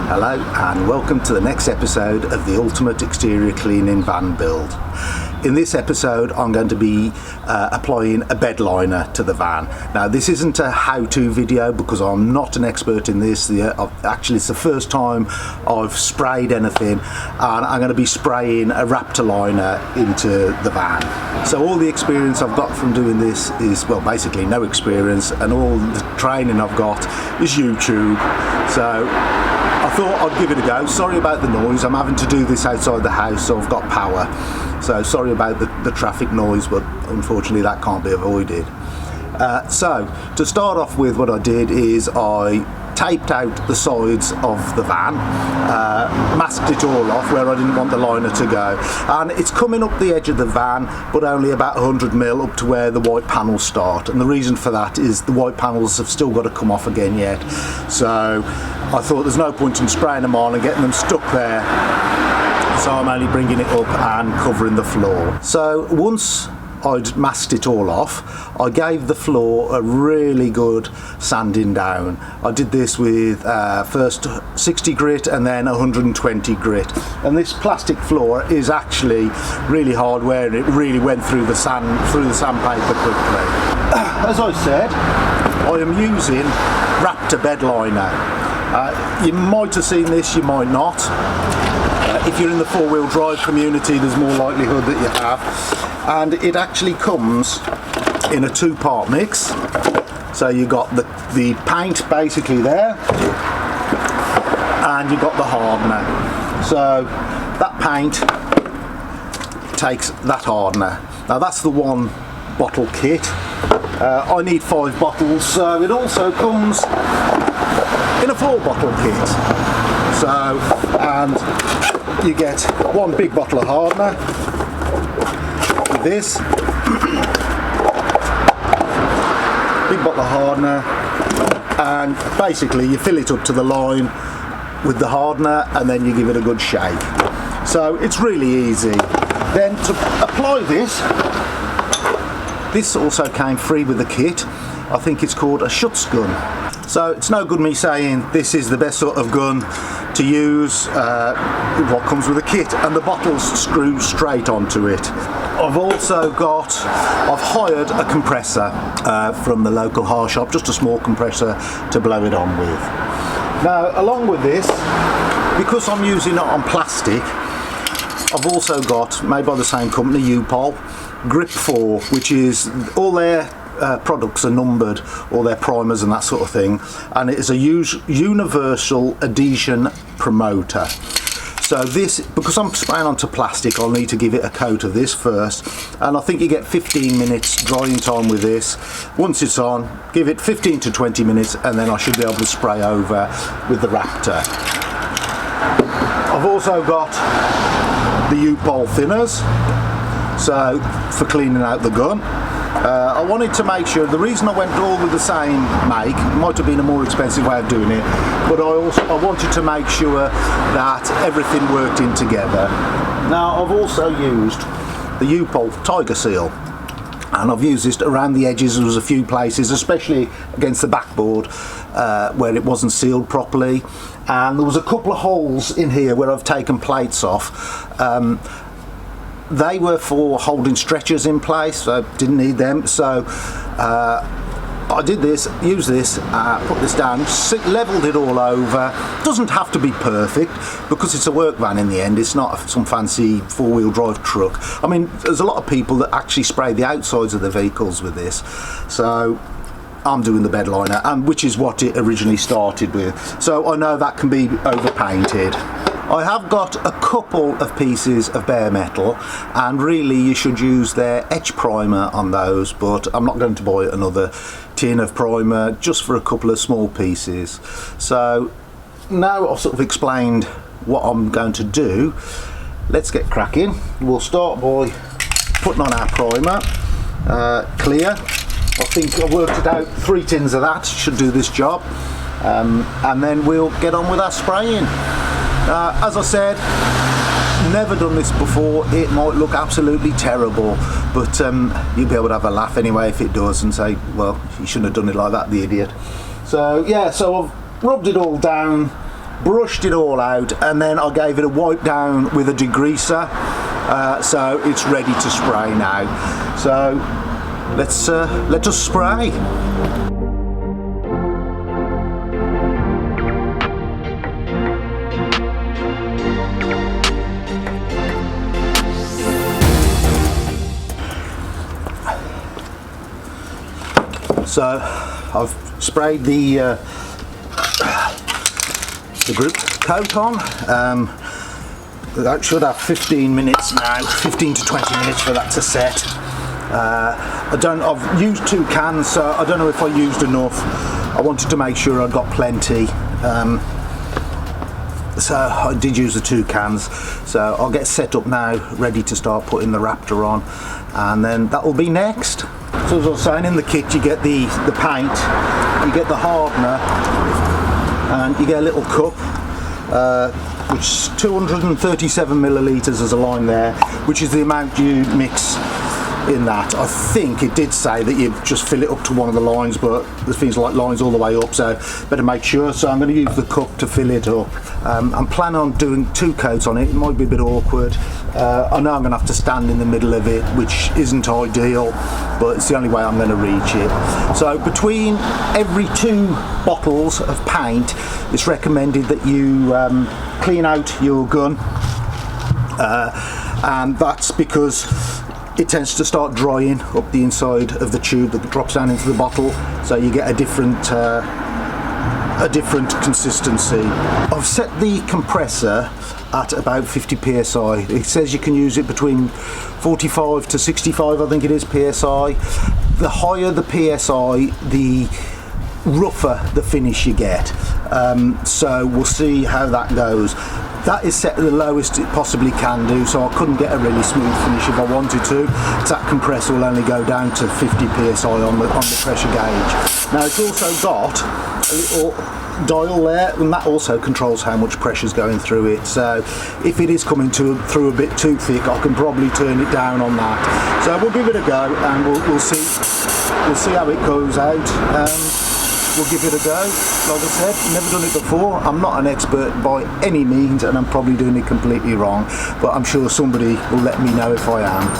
Hello and welcome to the next episode of the Ultimate Exterior Cleaning Van Build. In this episode I'm going to be applying a bed liner to the van. Now this isn't a how-to video because I'm not an expert in this. Actually it's the first time I've sprayed anything, and I'm going to be spraying a Raptor liner into the van. So all the experience I've got from doing this is, well, basically no experience, and all the training I've got is YouTube. So I thought I'd give it a go. Sorry about the noise, I'm having to do this outside the house, so I've got power. So sorry about the traffic noise, but unfortunately that can't be avoided. So to start off with, what I did is I taped out the sides of the van, masked it all off where I didn't want the liner to go, and it's coming up the edge of the van but only about 100mm up to where the white panels start, and the reason for that is the white panels have still got to come off again yet, so I thought there's no point in spraying them on and getting them stuck there, so I'm only bringing it up and covering the floor. So once I'd masked it all off, I gave the floor a really good sanding down. I did this with first 60 grit and then 120 grit, and this plastic floor is actually really hard wearing. It really went through the sandpaper quickly. As I said, I am using Raptor Bed Liner. You might have seen this, you might not. If you're in the four-wheel drive community, there's more likelihood that you have. And it actually comes in a two-part mix. So you got the paint basically there, and you got the hardener. So that paint takes that hardener. Now that's the one bottle kit. I need 5 bottles, so it also comes in a 4-bottle kit. So, and you get one big bottle of hardener with this, big bottle of hardener, and basically you fill it up to the line with the hardener and then you give it a good shake. So it's really easy. Then to apply this also came free with the kit. I think it's called a Shultz gun. So it's no good me saying this is the best sort of gun to use, what comes with a kit, and the bottles screw straight onto it. I've hired a compressor from the local hire shop, just a small compressor to blow it on with. Now along with this, because I'm using it on plastic, I've also got, made by the same company, Upol Grip 4, which is all their products are numbered, all their primers and that sort of thing, and it is a universal adhesion promoter. So this, because I'm spraying onto plastic, I'll need to give it a coat of this first, and I think you get 15 minutes drying time with this. Once it's on, give it 15 to 20 minutes and then I should be able to spray over with the Raptor. I've also got the Upol Thinners, so for cleaning out the gun. I wanted to make sure, the reason I went all with the same make, might have been a more expensive way of doing it, but I wanted to make sure that everything worked in together. Now I've also used the Upol Tiger Seel, and I've used this around the edges. There was a few places, especially against the backboard, where it wasn't sealed properly, and there was a couple of holes in here where I've taken plates off. They were for holding stretchers in place, so I didn't need them. So I did this, used this, put this down, levelled it all over. Doesn't have to be perfect because it's a work van in the end. It's not some fancy four-wheel drive truck. I mean, there's a lot of people that actually spray the outsides of the vehicles with this. So I'm doing the bed liner, and which is what it originally started with. So I know that can be overpainted. I have got a couple of pieces of bare metal, and really you should use their etch primer on those, but I'm not going to buy another tin of primer just for a couple of small pieces. So now I've sort of explained what I'm going to do, let's get cracking. We'll start by putting on our primer, clear. I think I've worked it out, 3 tins of that should do this job, and then we'll get on with our spraying. As I said, never done this before. It might look absolutely terrible, but you'll be able to have a laugh anyway if it does and say, well, you shouldn't have done it like that, the idiot. So yeah, so I've rubbed it all down brushed it all out, and then I gave it a wipe down with a degreaser, so it's ready to spray now. So let us spray. So I've sprayed the grip coat on. That should have 15 minutes now, 15 to 20 minutes for that to set. I've used 2 cans, so I don't know if I used enough. I wanted to make sure I got plenty. So I did use the 2 cans. So I'll get set up now, ready to start putting the Raptor on, and then that will be next. So as I was saying, in the kit you get the paint, you get the hardener, and you get a little cup, which is 237 millilitres as a line there, which is the amount you mix in that. I think it did say that you just fill it up to one of the lines, but there's things like lines all the way up, so better make sure. So I'm going to use the cup to fill it up. I'm planning on doing 2 coats on it. It might be a bit awkward. I know I'm going to have to stand in the middle of it, which isn't ideal, but it's the only way I'm going to reach it. So between every 2 bottles of paint, it's recommended that you clean out your gun, and that's because it tends to start drying up the inside of the tube that drops down into the bottle, so you get a different consistency. I've set the compressor at about 50 psi. It says you can use it between 45 to 65, I think it is, psi. The higher the psi, the rougher the finish you get. So we'll see how that goes. That is set at the lowest it possibly can do, so I couldn't get a really smooth finish if I wanted to. That compressor will only go down to 50 psi on the pressure gauge. Now it's also got a little dial there, and that also controls how much pressure is going through it. So if it is coming through a bit too thick, I can probably turn it down on that. So we'll give it a go, and we'll see how it goes out. We'll give it a go. Like I said, never done it before. I'm not an expert by any means, and I'm probably doing it completely wrong, but I'm sure somebody will let me know if I am.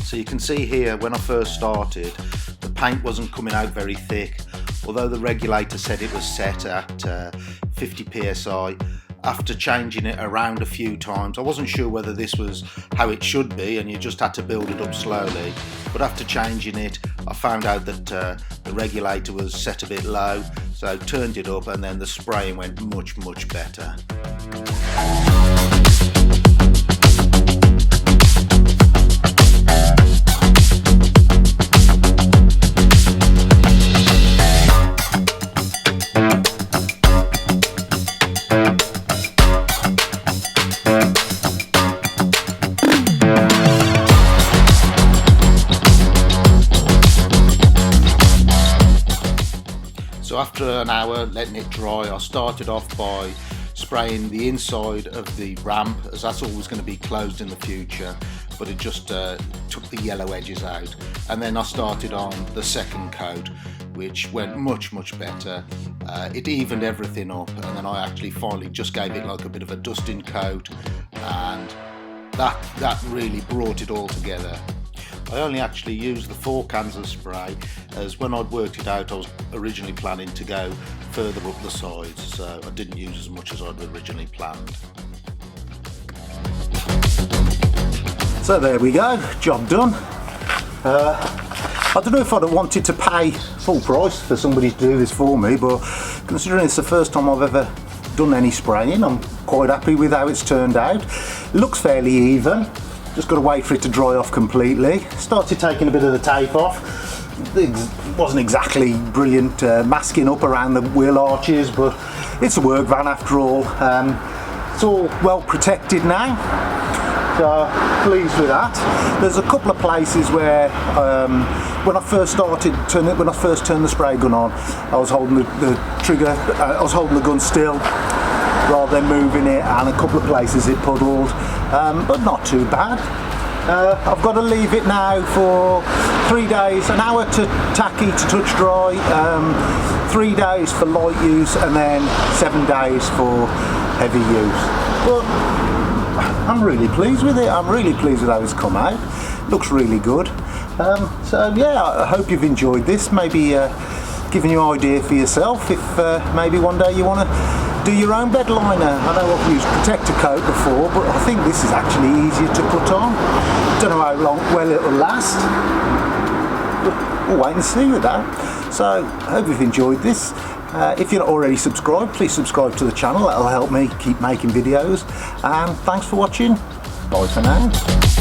So you can see here, when I first started, the paint wasn't coming out very thick, although the regulator said it was set at 50 psi. After changing it around a few times, I wasn't sure whether this was how it should be and you just had to build it up slowly, but after changing it I found out that the regulator was set a bit low, so I turned it up, and then the spraying went much better. So after an hour letting it dry, I started off by spraying the inside of the ramp, as that's always going to be closed in the future, but it just took the yellow edges out. And then I started on the second coat, which went much better. It evened everything up, and then I actually finally just gave it like a bit of a dusting coat, and that really brought it all together. I only actually used the 4 cans of spray, as when I'd worked it out I was originally planning to go further up the sides, so I didn't use as much as I'd originally planned. So there we go, job done. I don't know if I'd have wanted to pay full price for somebody to do this for me, but considering it's the first time I've ever done any spraying, I'm quite happy with how it's turned out. It looks fairly even. Just got to wait for it to dry off completely. Started taking a bit of the tape off. It wasn't exactly brilliant masking up around the wheel arches, but it's a work van after all. It's all well protected now, so pleased with that. There's a couple of places where when I first turned the spray gun on, I was holding the trigger, I was holding the gun still rather than moving it, and a couple of places it puddled, but not too bad. I've got to leave it now for 3 days, an hour to tacky to touch dry, 3 days for light use, and then 7 days for heavy use. But I'm really pleased with it. I'm really pleased with how it's come out. Looks really good. So yeah, I hope you've enjoyed this. Maybe giving you an idea for yourself if maybe one day you want to do your own bed liner. I know I've used protector coat before, but I think this is actually easier to put on. Don't know how well it'll last. We'll wait and see with that. So I hope you've enjoyed this. If you're not already subscribed, please subscribe to the channel. That'll help me keep making videos. And thanks for watching. Bye for now.